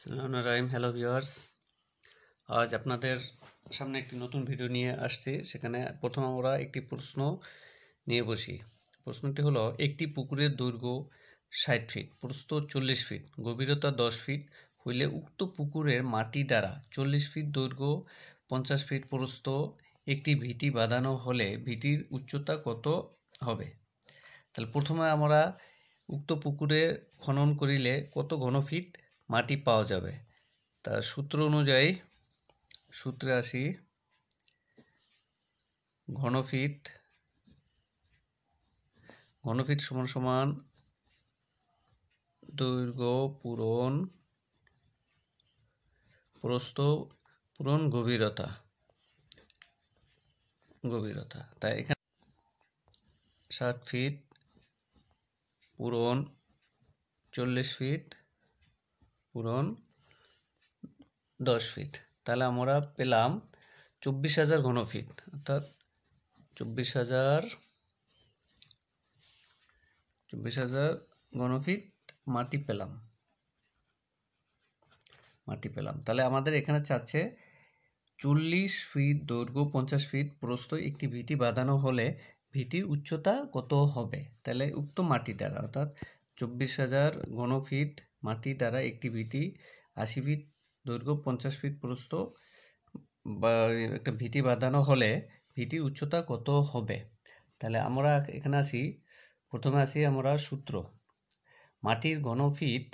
আসসালামু hello viewers, আজ আপনাদের সামনে একটি নতুন ভিডিও নিয়ে আসছি। সেখানে প্রথম আমরা একটি প্রশ্ন নিয়ে বসি। প্রশ্নটি হলো, একটি পুকুরের দৈর্ঘ্য 60 ফিট, প্রস্থ 40 ফিট, গভীরতা 10 ফিট হইলে উক্ত পুকুরের মাটি দ্বারা 40 ফিট দৈর্ঘ্য 50 ফিট প্রস্থ একটি ভিটি বাঁধানো হলে ভিটির উচ্চতা কত হবে? তাহলে প্রথমে আমরা উক্ত পুকুরে খনন করিলে কত ঘনফিট মাটি পাওয়া যাবে তার সূত্র অনুযায়ী সূত্রে আসি। ঘনফিট সমান সমান দৈর্ঘ্য পূরণ প্রস্থ পূরণ গভীরতা। তাই এখানে 60 ফিট পূরণ 40 ফিট পূরণ 10 ফিট, তাহলে আমরা পেলাম 24,000 ঘনফিট, অর্থাৎ 24,000 ঘনফিট মাটি পেলাম। তাহলে আমাদের এখানে চাচ্ছে 40 ফিট দৈর্ঘ্য 50 ফিট প্রস্থ একটি ভিটি বাঁধানো হলে ভিটির উচ্চতা কত হবে? তাহলে উক্ত মাটি দ্বারা, অর্থাৎ 24,000 ঘনফিট মাটি দ্বারা একটি ভিটি 80 ফিট দৈর্ঘ্য 50 ফিট প্রস্থ বা একটা ভিটি বাঁধানো হলে ভিটির উচ্চতা কত হবে? তাহলে আমরা এখানে প্রথমে আসি আমরা সূত্র। মাটির ঘনফিট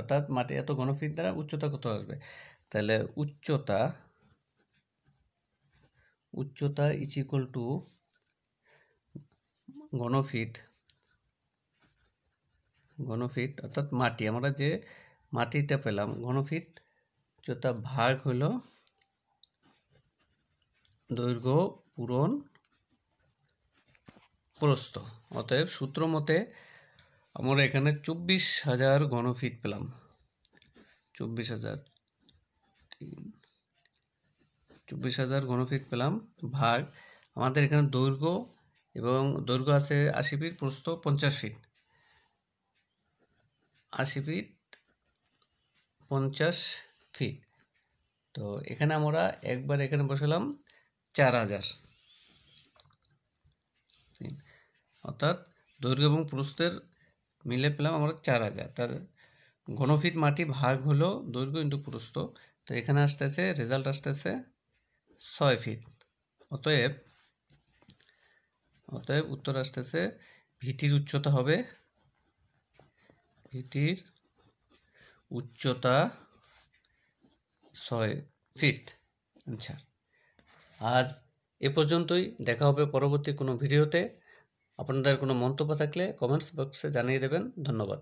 অর্থাৎ মাটি এত ঘনফিট দ্বারা উচ্চতা কত আসবে? তাহলে উচ্চতা ইজ ইকুয়াল টু ঘনফিট অর্থাৎ মাটি, আমরা যে মাটিটা পেলাম ঘনফিট উচ্চতা ভাগ হলো দৈর্ঘ্য পূরণ প্রস্থ। অতএব সূত্র মতে আমরা এখানে 24,000 ঘনফিট পেলাম। 24,000 ঘনফিট পেলাম ভাগ আমাদের এখানে দৈর্ঘ্য আছে 80 ফিট, প্রস্থ 50 ফিট। 80 ফিট 50 ফিট, তো এখানে আমরা একবার এখানে বসালাম 4,000, অর্থাৎ দৈর্ঘ্য এবং প্রস্থের মিলে পেলাম আমরা 4,000। তার ঘনফিট মাটি ভাগ হলো দৈর্ঘ্য ইন্টু প্রস্থ, তো এখানে রেজাল্ট আসতেছে 6 ফিট। অতএব উত্তর আসতেছে ভিটির উচ্চতা হবে 6 ফিট। আচ্ছা, আজ এ পর্যন্তই। দেখা হবে পরবর্তী কোনো ভিডিওতে। আপনাদের কোনো মন্তব্য থাকলে কমেন্টস বক্সে জানিয়ে দেবেন। ধন্যবাদ।